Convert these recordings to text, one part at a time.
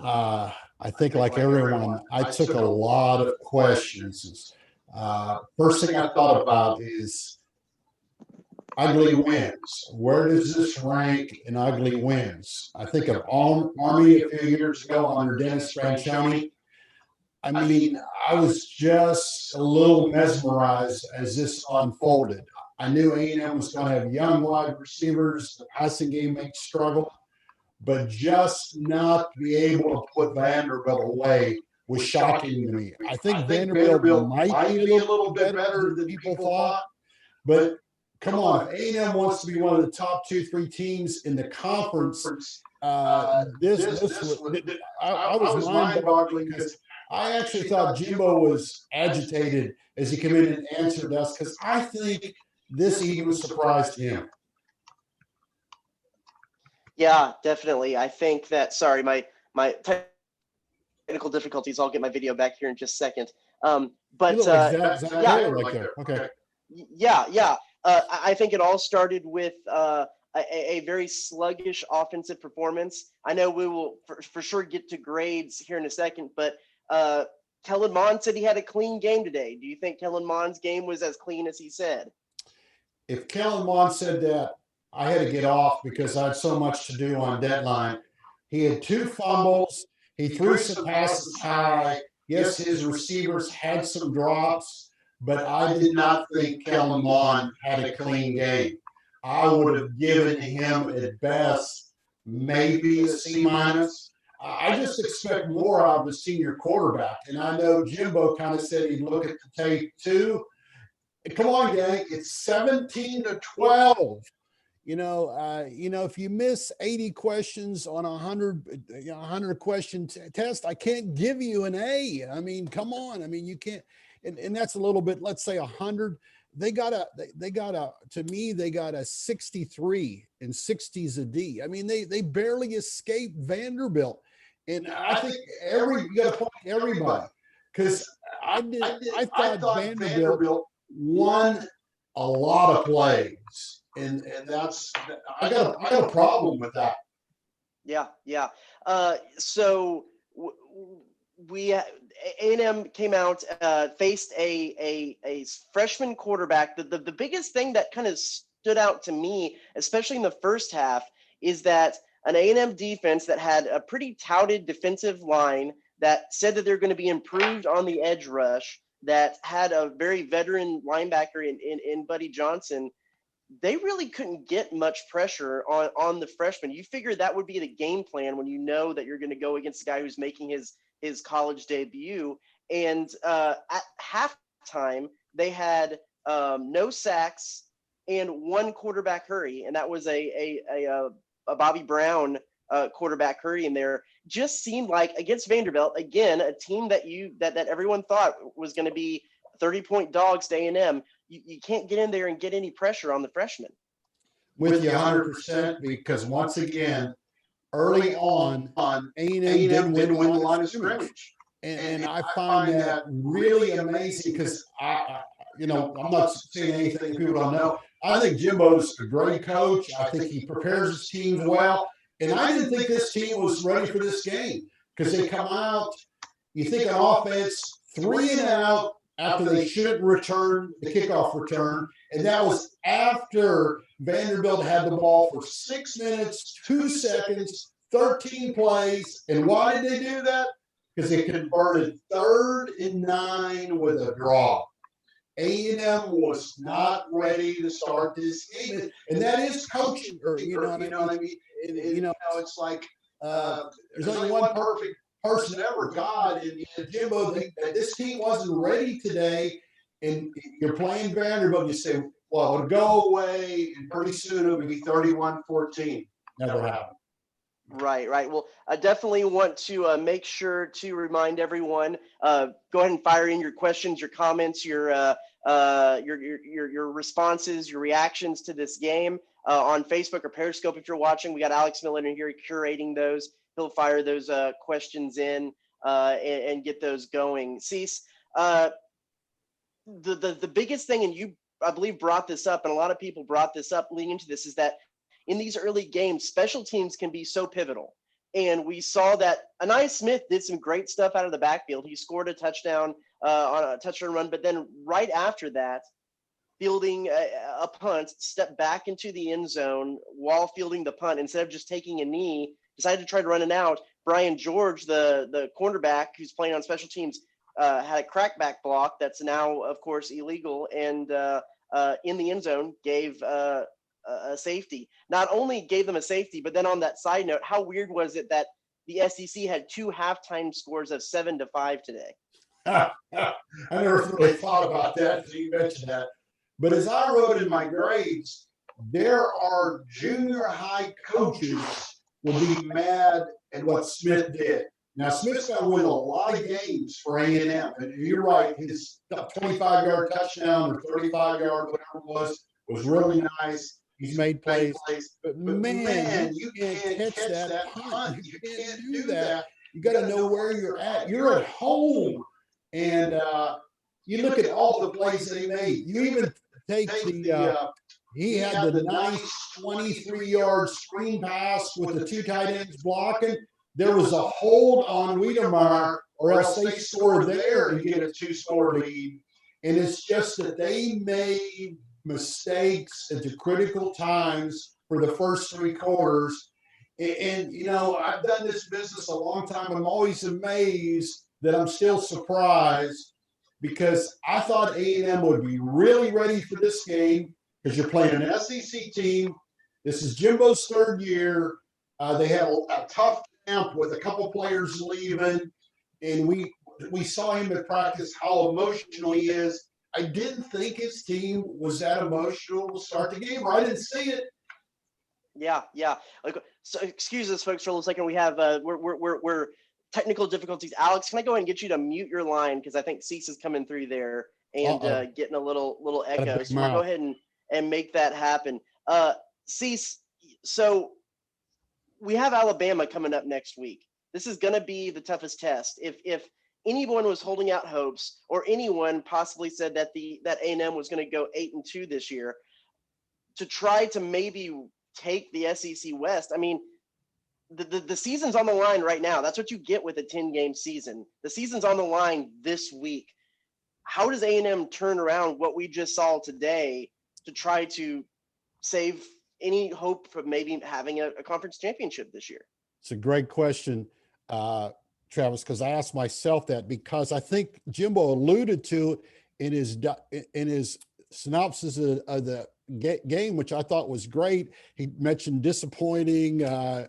I think like everyone, I took a lot of questions. First thing I thought about is ugly wins. Where does this rank in ugly wins? I think of Army a few years ago under Dennis Franchione. I mean, I was just a little mesmerized as this unfolded. I knew A&M was going to have young wide receivers. The passing game may struggle, but just not to be able to put Vanderbilt away was shocking to me. I think Vanderbilt might be a little bit better than people thought, but come on, if A&M wants to be one of the top 2-3 teams in the conference, I was mind-boggling because I actually thought Jimbo was agitated as he came in and answered us because I think this even surprised him. Yeah, definitely. I think that, sorry, my technical difficulties. I'll get my video back here in just a second. Okay. Yeah. I think it all started with a very sluggish offensive performance. I know we will for sure get to grades here in a second, but Kellen Mond said he had a clean game today. Do you think Kellen Mond's game was as clean as he said? If Kellen Mond said that, I had to get off because I had so much to do on deadline. He had 2 fumbles. He threw some passes high. Yes, his receivers had some drops, but I did not think Kellen Mond had a clean game. I would have given him at best maybe a C-. I just expect more out of the senior quarterback. And I know Jimbo kind of said he'd look at the tape too. Come on, gang, it's 17-12. If you miss 80 questions on 100 question test, I can't give you an A. I mean, come on. I mean, you can't, and that's a little bit, let's say 100. They got a 63 and 60s a D. I mean, they barely escaped Vanderbilt. And I think you got to point to everybody because I thought Vanderbilt won a lot of plays. And that's I got a problem with that. Yeah. So we A&M came out, faced a freshman quarterback. The biggest thing that kind of stood out to me, especially in the first half, is that an A&M defense that had a pretty touted defensive line that said that they're going to be improved on the edge rush, that had a very veteran linebacker in Buddy Johnson. They really couldn't get much pressure on the freshman. You figure that would be the game plan when you know that you're going to go against a guy who's making his college debut. And at halftime, they had no sacks and 1 quarterback hurry, and that was a Bobby Brown quarterback hurry in there. Just seemed like against Vanderbilt, again, a team that everyone thought was going to be 30-point dogs to A&M. You can't get in there and get any pressure on the freshmen. With you 100%, because once again, early on A&M didn't win the line of scrimmage. And I find that really amazing because I'm not saying anything people don't know. I think Jimbo's a great coach. I think he prepares his teams well. And I didn't think this team was ready for this game because they come out, you think an offense, 3 and out, after they should return the kickoff return. And that was after Vanderbilt had the ball for 6 minutes, 2 seconds, 13 plays. And why did they do that? Because they converted 3rd and 9 with a draw. A&M was not ready to start this game. And that is coaching. You know what I mean? It's like there's only one perfect person ever, God. And Jimbo, this team wasn't ready today, and you're playing Vanderbilt. You say, well, it'll go away, and pretty soon it'll be 31-14. Never happened. Right. Well, I definitely want to make sure to remind everyone, go ahead and fire in your questions, your comments, your responses, your reactions to this game on Facebook or Periscope. If you're watching, we got Alex Miller in here curating those. He'll fire those questions in and get those going. Cease, the biggest thing, and you, I believe, brought this up, and a lot of people brought this up leading into this, is that in these early games, special teams can be so pivotal. And we saw that Anais Smith did some great stuff out of the backfield. He scored a touchdown on a touchdown run, but then right after that, fielding a punt, stepped back into the end zone while fielding the punt. Instead of just taking a knee, decided to try to run it out. Brian George, the cornerback who's playing on special teams, had a crackback block that's now, of course, illegal, and in the end zone gave a safety. Not only gave them a safety, but then on that side note, how weird was it that the SEC had 2 halftime scores of 7-5 today? I never really thought about that until you mentioned that. But as I wrote in my grades, there are junior high coaches will be mad at what Smith did. Now, Smith's going to win a lot of games for A&M. And you're right, his 25-yard touchdown or 35-yard, whatever it was really nice. He's made plays. But man, you can't catch that punt. You can't do that. You got to know where you're at. You're at home. And you look at all the plays that he made. You even take he had the nice 23-yard screen pass with the 2 tight ends blocking. There was a hold on Wiedemeyer, or else they scored there and get a 2-score lead. And it's just that they made mistakes at the critical times for the first 3 quarters. And you know, I've done this business a long time. I'm always amazed that I'm still surprised, because I thought A&M would be really ready for this game, because you're playing an SEC team. This is Jimbo's 3rd year. They had a tough camp with a couple players leaving, and we saw him at practice how emotional he is. I didn't think his team was that emotional to start the game. I didn't see it. Yeah. Like, so excuse us, folks, for a second. We have we're technical difficulties. Alex, can I go ahead and get you to mute your line, because I think Cease is coming through there and getting a little echo. So we'll go ahead and make that happen. Cease, so we have Alabama coming up next week. This is going to be the toughest test. If anyone was holding out hopes, or anyone possibly said that that A&M was going to go 8-2 this year, to try to maybe take the SEC West, I mean, the season's on the line right now. That's what you get with a 10-game season. The season's on the line this week. How does A&M turn around what we just saw today to try to save any hope for maybe having a conference championship this year? It's a great question, Travis, because I asked myself that, because I think Jimbo alluded to in his synopsis of the game, which I thought was great. He mentioned disappointing, not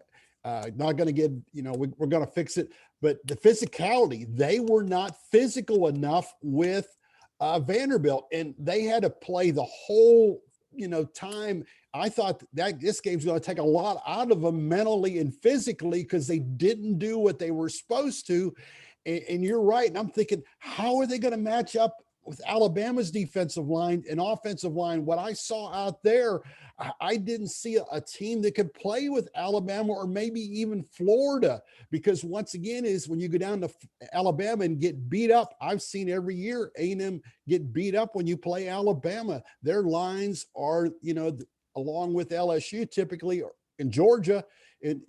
going to get, we're going to fix it. But the physicality, they were not physical enough with Vanderbilt, and they had to play the whole, time. I thought that this game's going to take a lot out of them mentally and physically, because they didn't do what they were supposed to. And you're right. And I'm thinking, how are they going to match up with Alabama's defensive line and offensive line? What I saw out there, I didn't see a team that could play with Alabama, or maybe even Florida, because once again, is when you go down to Alabama and get beat up. I've seen every year A&M get beat up when you play Alabama. Their lines are, along with LSU typically, in Georgia, and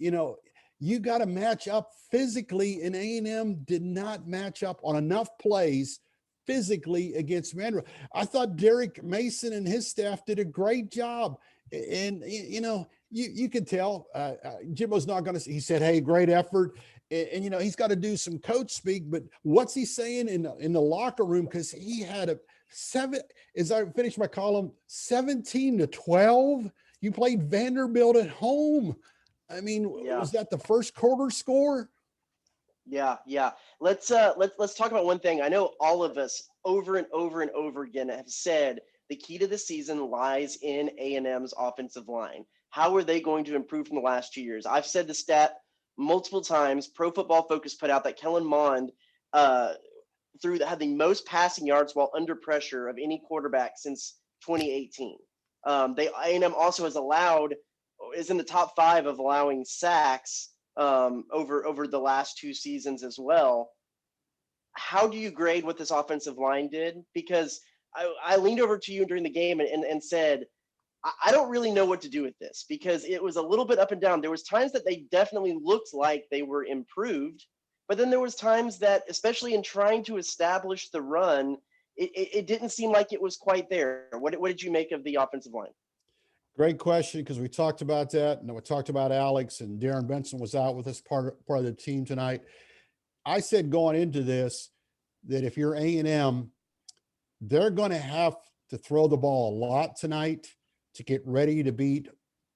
you got to match up physically, and A&M did not match up on enough plays physically against Vanderbilt. I thought Derek Mason and his staff did a great job. And, you can tell Jimbo's not going to, he said, hey, great effort. And he's got to do some coach speak, but what's he saying in the locker room? Because he had as I finished my column, 17-12. You played Vanderbilt at home. I mean, was that the first quarter score? Yeah. Let's talk about one thing. I know all of us over and over and over again have said the key to the season lies in A&M's offensive line. How are they going to improve from the last 2 years? I've said the stat multiple times. Pro Football Focus put out that Kellen Mond had the most passing yards while under pressure of any quarterback since 2018. A&M also is in the top 5 of allowing sacks over the last 2 seasons as well. How do you grade what this offensive line did? Because I leaned over to you during the game and said, I don't really know what to do with this because it was a little bit up and down. There was times that they definitely looked like they were improved, but then there was times that, especially in trying to establish the run, it didn't seem like it was quite there. What did you make of the offensive line? Great question, because we talked about that, and we talked about Alex, and Darren Benson was out with us, part of the team tonight. I said going into this that if you're A&M, they're going to have to throw the ball a lot tonight to get ready to beat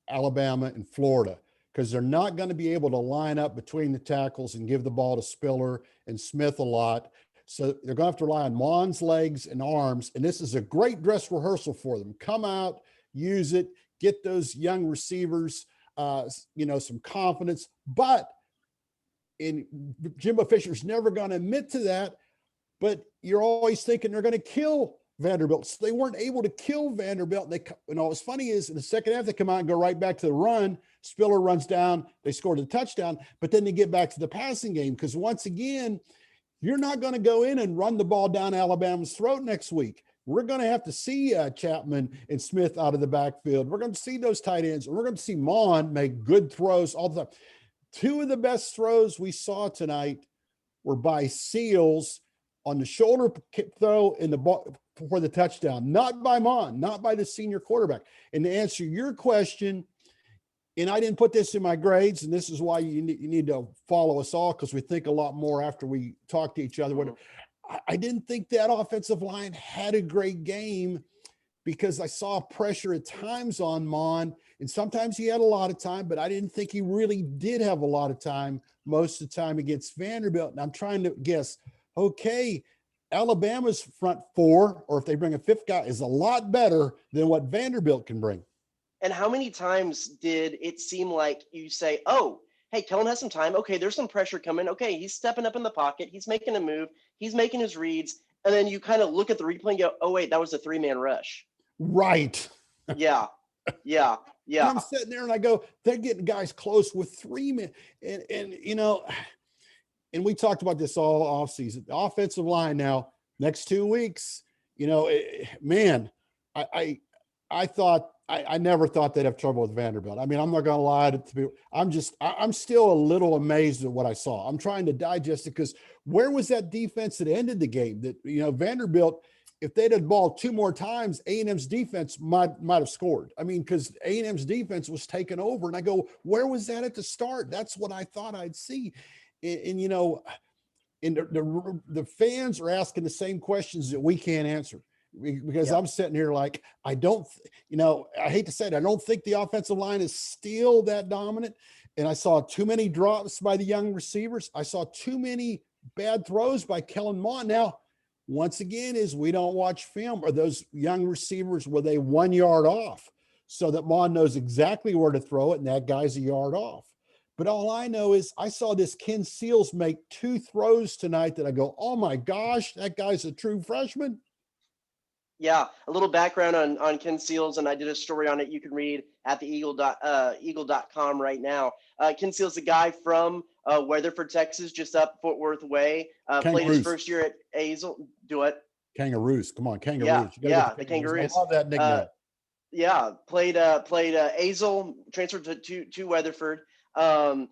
Alabama and Florida, because they're not going to be able to line up between the tackles and give the ball to Spiller and Smith a lot. So they're going to have to rely on Mon's legs and arms, and this is a great dress rehearsal for them. Come out, use it, get those young receivers, some confidence. But Jimbo Fisher's never going to admit to that, but you're always thinking they're going to kill Vanderbilt. So they weren't able to kill Vanderbilt. What's funny is in the second half, they come out and go right back to the run. Spiller runs down. They scored a touchdown, but then they get back to the passing game. Because once again, you're not going to go in and run the ball down Alabama's throat next week. We're going to have to see Chapman and Smith out of the backfield. We're going to see those tight ends. We're going to see Mon make good throws all the time. Two of the best throws we saw tonight were by Seals on the shoulder throw in the ball for the touchdown, not by Mon, not by the senior quarterback. And to answer your question, and I didn't put this in my grades, and this is why you need to follow us all, because we think a lot more after we talk to each other. I didn't think that offensive line had a great game, because I saw pressure at times on Mon, and sometimes he had a lot of time, but I didn't think he really did have a lot of time most of the time against Vanderbilt. And I'm trying to guess, okay, Alabama's front four, or if they bring a fifth guy, is a lot better than what Vanderbilt can bring. And how many times did it seem like you say, oh, hey, Kellen has some time. Okay, there's some pressure coming. Okay, he's stepping up in the pocket. He's making a move. He's making his reads. And then you kind of look at the replay and go, oh, wait, that was a three-man rush. Right. Yeah. And I'm sitting there and I go, they're getting guys close with 3 men. And we talked about this all offseason. The offensive line now, next 2 weeks, I never thought they'd have trouble with Vanderbilt. I mean, I'm not going to lie to people. I'm still a little amazed at what I saw. I'm trying to digest it, because where was that defense that ended the game? That, Vanderbilt, if they'd had ball 2 more times, A&M's defense might have scored. I mean, because A&M's defense was taken over. And I go, where was that at the start? That's what I thought I'd see. And the fans are asking the same questions that we can't answer. Because I'm sitting here like, I hate to say it, I don't think the offensive line is still that dominant. And I saw too many drops by the young receivers. I saw too many bad throws by Kellen Mond. Now, once again, is we don't watch film, or those young receivers, were they 1 yard off so that Mond knows exactly where to throw it, and that guy's a yard off. But all I know is I saw this Ken Seals make 2 throws tonight that I go, oh my gosh, that guy's a true freshman. Yeah, a little background on Ken Seals, and I did a story on it you can read at the eagle.com right now. Ken Seals, a guy from Weatherford, Texas, just up Fort Worth way. Played his first year at Azle. Do it. Kangaroos. Come on, Kangaroos. Yeah, the Kangaroos. I love that nickname. Played Azle, transferred to Weatherford. A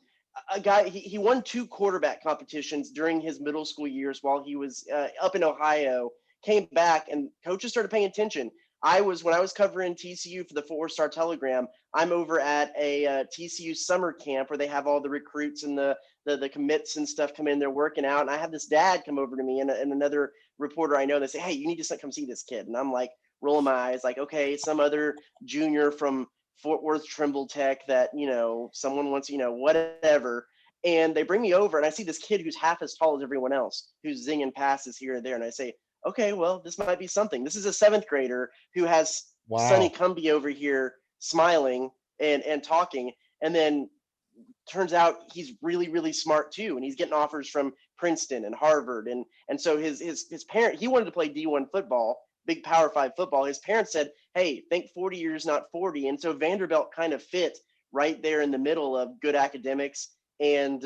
guy, he won 2 quarterback competitions during his middle school years while he was up in Ohio. Came back and coaches started paying attention. When I was covering TCU for the 4-Star Telegram, I'm over at a TCU summer camp where they have all the recruits and the commits and stuff come in. They're working out, and I have this dad come over to me and another reporter I know. They say, "Hey, you need to come see this kid." And I'm like, rolling my eyes, like, okay, some other junior from Fort Worth Trimble Tech that someone wants, whatever. And they bring me over, and I see this kid who's half as tall as everyone else, who's zinging passes here and there, and I say, okay, well, this might be something. This is a 7th grader who has Sonny Cumbie over here smiling and talking. And then turns out he's really, really smart too. And he's getting offers from Princeton and Harvard. And so his parent, he wanted to play D1 football, big Power 5 football. His parents said, hey, think 40 years, not 40. And so Vanderbilt kind of fit right there in the middle of good academics and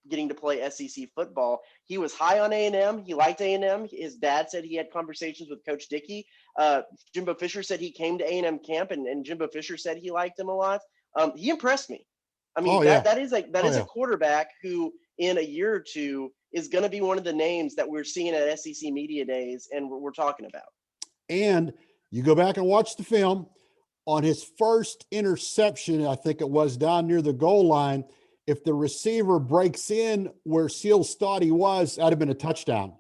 getting to play SEC football. He was high on A&M. He liked A&M. His dad said he had conversations with Coach Dickey. Jimbo Fisher said he came to A&M camp, and Jimbo Fisher said he liked him a lot. He impressed me. I mean, that is a quarterback who in a year or two is going to be one of the names that we're seeing at SEC Media Days and we're talking about. And you go back and watch the film on his first interception, I think it was down near the goal line. If the receiver breaks in where Seals thought he was, that'd have been a touchdown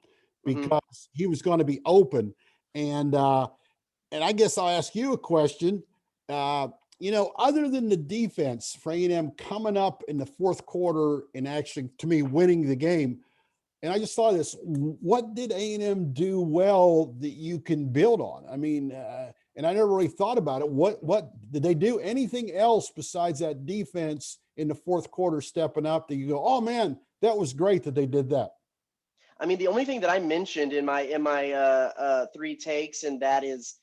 because he was going to be open. And I guess I'll ask you a question. Other than the defense for A&M coming up in the fourth quarter and actually, to me, winning the game, and I just saw this, what did A&M do well that you can build on? I mean, and I never really thought about it. What did they do? Anything else besides that defense in the fourth quarter stepping up that you go, oh man, that was great that they did that? I mean, the only thing that I mentioned in my three takes, and that is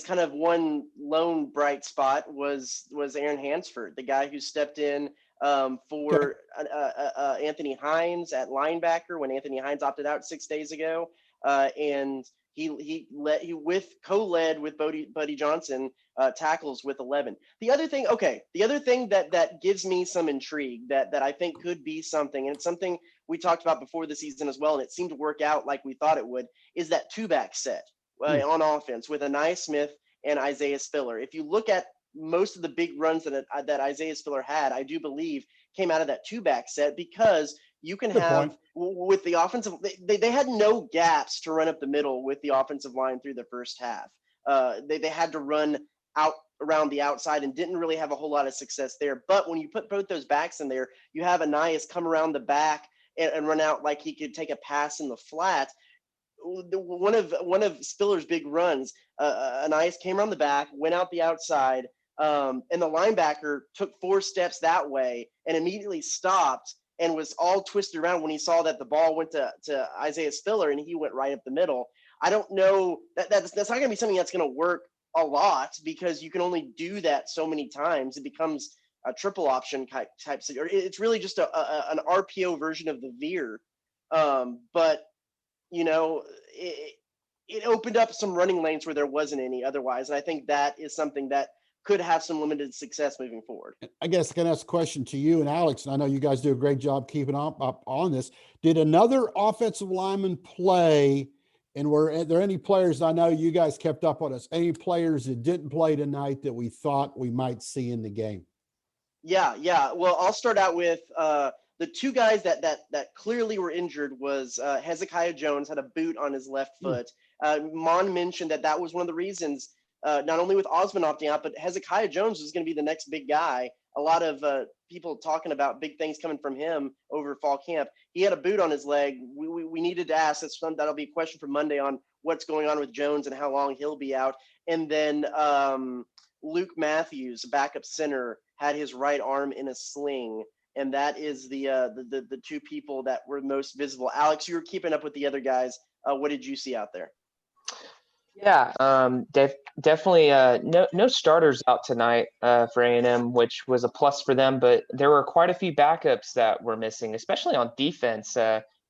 kind of one lone bright spot was Aaron Hansford, the guy who stepped in for Anthony Hines at linebacker when Anthony Hines opted out 6 days ago, and he co-led with Buddy Johnson tackles with 11. The other thing that gives me some intrigue that I think could be something, and it's something we talked about before the season as well, and it seemed to work out like we thought it would, is that two-back set on offense with Aniyah Smith and Isaiah Spiller. If you look at most of the big runs that Isaiah Spiller had, I do believe came out of that two-back set because you can have with the offensive, they had no gaps to run up the middle with the offensive line through the first half. They had to run out around the outside and didn't really have a whole lot of success there. But when you put both those backs in there, you have Aniyah come around the back and run out like he could take a pass in the flat. One of Spiller's big runs, Aniyah came around the back, went out the outside, and the linebacker took 4 steps that way and immediately stopped and was all twisted around when he saw that the ball went to Isaiah Spiller and he went right up the middle. I don't know that's not going to be something that's going to work a lot because you can only do that so many times. It becomes a triple option type. It's really just an RPO version of the veer. But it opened up some running lanes where there wasn't any otherwise. And I think that is something that could have some limited success moving forward. I guess I can ask a question to you and Alex, and I know you guys do a great job keeping up on this. Did another offensive lineman play, and were there any players, I know you guys kept up on us, any players that didn't play tonight that we thought we might see in the game? Yeah. Well, I'll start out with the 2 guys that clearly were injured was Hezekiah Jones had a boot on his left foot. Mon mentioned that was one of the reasons, not only with Osmond opting out, but Hezekiah Jones was going to be the next big guy. A lot of people talking about big things coming from him over fall camp. He had a boot on his leg. We needed to ask. That'll be a question for Monday on what's going on with Jones and how long he'll be out. And then Luke Matthews, backup center, had his right arm in a sling. And that is the 2 people that were most visible. Alex, you were keeping up with the other guys. What did you see out there? Yeah, definitely no starters out tonight for A&M, which was a plus for them. But there were quite a few backups that were missing, especially on defense.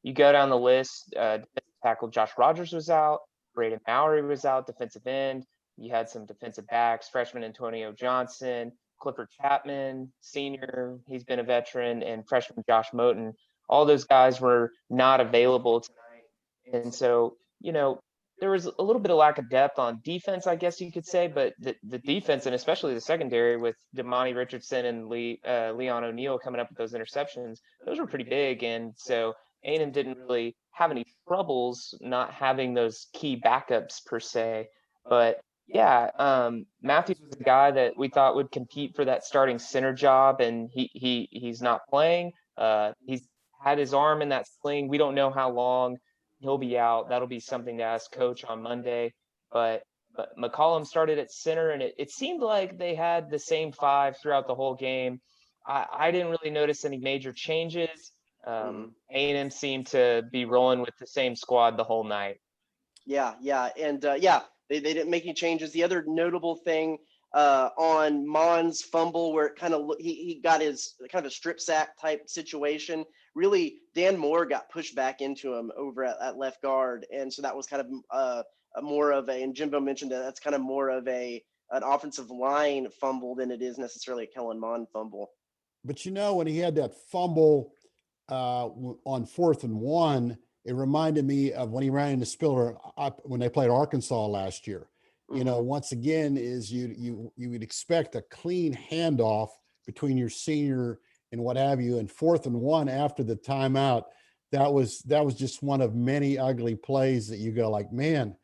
You go down the list, defensive tackle Josh Rogers was out, Braden Mowry was out, defensive end. You had some defensive backs, freshman Antonio Johnson, Clifford Chapman, senior, he's been a veteran, and freshman Josh Moten. All those guys were not available tonight. And so, there was a little bit of lack of depth on defense, I guess you could say, but the defense, and especially the secondary with Damani Richardson and Leon O'Neal coming up with those interceptions, those were pretty big. And so A&M didn't really have any troubles not having those key backups per se. But yeah, Matthews was a guy that we thought would compete for that starting center job, and he's not playing. He's had his arm in that sling. We don't know how long he'll be out. That'll be something to ask coach on Monday. But McCollum started at center, and it seemed like they had the same 5 throughout the whole game. I didn't really notice any major changes. A&M seemed to be rolling with the same squad the whole night. Yeah, and they didn't make any changes. The other notable thing on Mon's fumble where it kind of he got his kind of a strip sack type situation. Really, Dan Moore got pushed back into him over at left guard, and so that was kind of more of a. And Jimbo mentioned that that's kind of more of an offensive line fumble than it is necessarily a Kellen Mond fumble. But when he had that fumble on 4th and 1, it reminded me of when he ran into Spiller when they played Arkansas last year. Once again, is you would expect a clean handoff between your senior and what have you, and 4th and 1 after the timeout. That was just one of many ugly plays that you go like, man,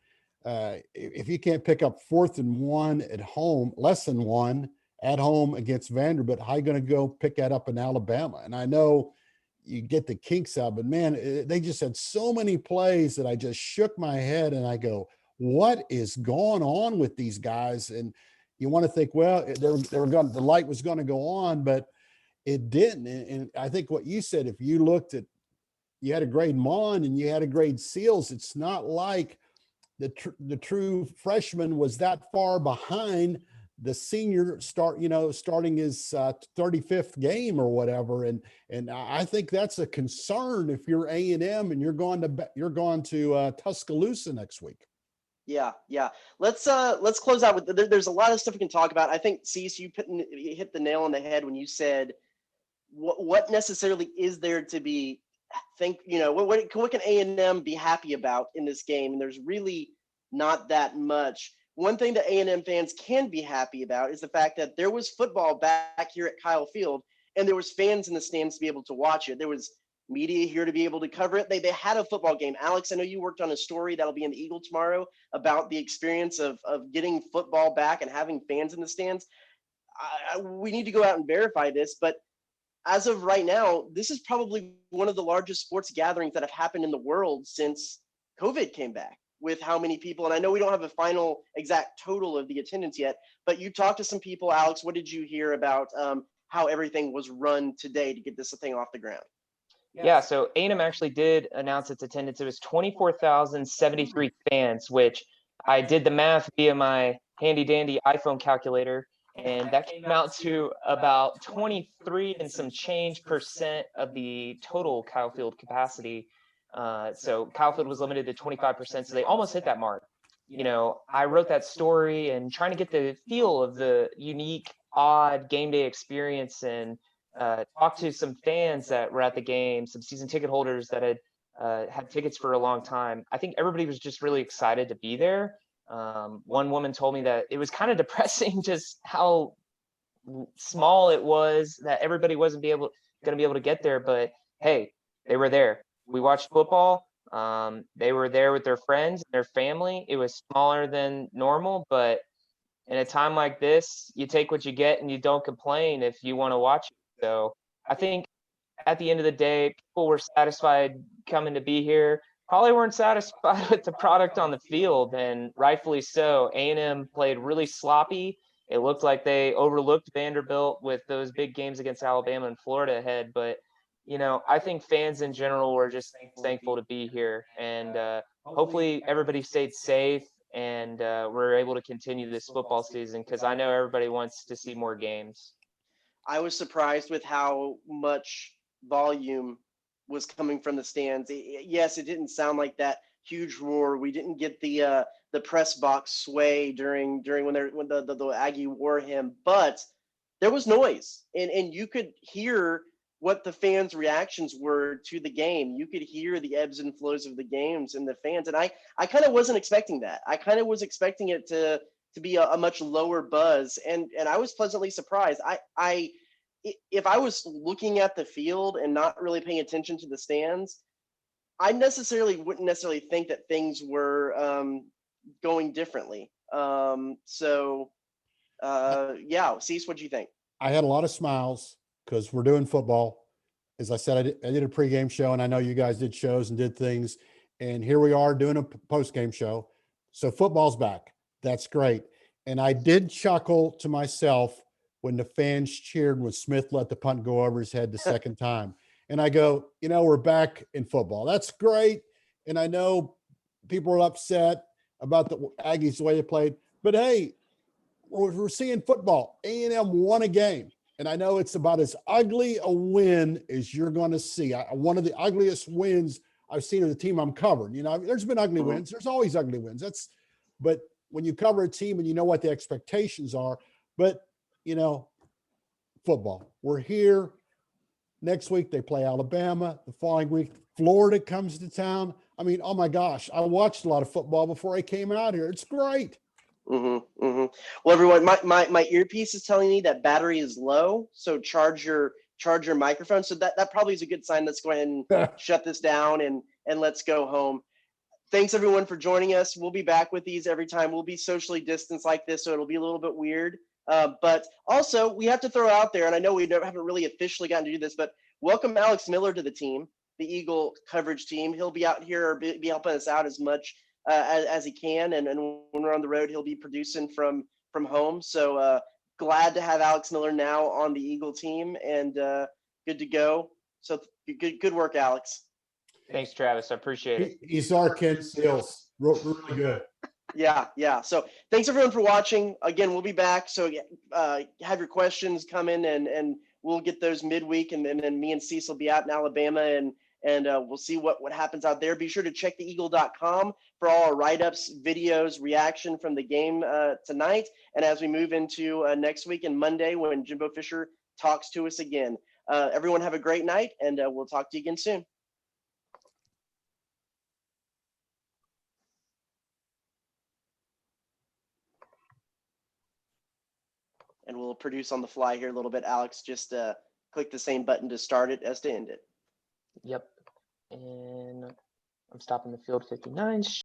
if you can't pick up 4th and 1 at home, less than 1 at home against Vanderbilt, how are you going to go pick that up in Alabama? And I know you get the kinks out, but man, they just had so many plays that I just shook my head and I go, what is going on with these guys? And you want to think, well, the light was going to go on, but it didn't. And I think what you said, if you looked at, you had a grade Mon and you had a grade Seals, it's not like the true freshman was that far behind the senior starting his 35th game or whatever. And I think that's a concern if you're A&M and you're going to Tuscaloosa next week. Yeah. Let's close out with. There's a lot of stuff we can talk about. I think, Cease, you hit the nail on the head when you said, what necessarily is there to be what can A&M be happy about in this game? And there's really not that much. One thing that A&M fans can be happy about is the fact that there was football back here at Kyle Field, and there was fans in the stands to be able to watch it. There was media here to be able to cover it. They had a football game. Alex, I know you worked on a story that'll be in the Eagle tomorrow about the experience of getting football back and having fans in the stands. We need to go out and verify this, but as of right now, this is probably one of the largest sports gatherings that have happened in the world since COVID came back, with how many people. And I know we don't have a final exact total of the attendance yet, but you talked to some people. Alex, what did you hear about how everything was run today to get this thing off the ground? Yeah, so A&M actually did announce its attendance. It was 24,073 fans, which I did the math via my handy dandy iPhone calculator, and that came out to about 23 and some change % of the total Kyle Field capacity. So Kyle Field was limited to 25%, so they almost hit that mark. I wrote that story and trying to get the feel of the unique, odd game day experience, and talked to some fans that were at the game, some season ticket holders that had had tickets for a long time. I think everybody was just really excited to be there. One woman told me that it was kind of depressing just how small it was, that everybody wasn't going to be able to get there. But hey, they were there. We watched football. They were there with their friends and their family. It was smaller than normal, but in a time like this, you take what you get and you don't complain if you want to watch it. So I think at the end of the day, people were satisfied coming to be here. Probably weren't satisfied with the product on the field, and rightfully so. A&M played really sloppy. It looked like they overlooked Vanderbilt with those big games against Alabama and Florida ahead. But, I think fans in general were just thankful to be here. And hopefully everybody stayed safe and we're able to continue this football season, because I know everybody wants to see more games. I was surprised with how much volume was coming from the stands. Yes, it didn't sound like that huge roar. We didn't get the press box sway during when the Aggie war hymn, but there was noise, and you could hear what the fans' reactions were to the game. You could hear the ebbs and flows of the games and the fans, and I kind of wasn't expecting that. I kind of was expecting it to be a much lower buzz, and I was pleasantly surprised. If I was looking at the field and not really paying attention to the stands, I wouldn't necessarily think that things were going differently. Yeah, Cease, what do you think? I had a lot of smiles because we're doing football. As I said, I did a pregame show, and I know you guys did shows and did things. And here we are doing a postgame show. So football's back. That's great. And I did chuckle to myself when the fans cheered when Smith let the punt go over his head the second time. And I go, we're back in football. That's great. And I know people are upset about the Aggies, the way they played. But hey, we're seeing football. A&M won a game. And I know it's about as ugly a win as you're going to see. One of the ugliest wins I've seen of the team I'm covering. You know, there's been ugly wins. There's always ugly wins. But when you cover a team and you know what the expectations are, but you know, football, we're here. Next week they play Alabama. The following week, Florida comes to town. I mean, oh my gosh, I watched a lot of football before I came out here. It's great. Well, everyone, my earpiece is telling me that battery is low, so charge your microphone. So that probably is a good sign. Let's go ahead and shut this down and let's go home. Thanks everyone for joining us. We'll be back with these every time. We'll be socially distanced like this, so it'll be a little bit weird. But also, we have to throw out there, and I know we haven't really officially gotten to do this, but welcome Alex Miller to the team, the Eagle coverage team. He'll be out here, be helping us out as much as he can, and when we're on the road, he'll be producing from home. So glad to have Alex Miller now on the Eagle team, and good to go. So good work, Alex. Thanks, Travis. I appreciate it. He's our Ken Seals. Really good. Yeah. So thanks everyone for watching. Again, we'll be back. So have your questions come in, and we'll get those midweek, and then me and Cecil will be out in Alabama, and we'll see what happens out there. Be sure to check theeagle.com for all our write-ups, videos, reaction from the game tonight, and as we move into next week and Monday when Jimbo Fisher talks to us again. Everyone have a great night, and we'll talk to you again soon. And we'll produce on the fly here a little bit. Alex, just click the same button to start it as to end it. Yep. And I'm stopping the field 59.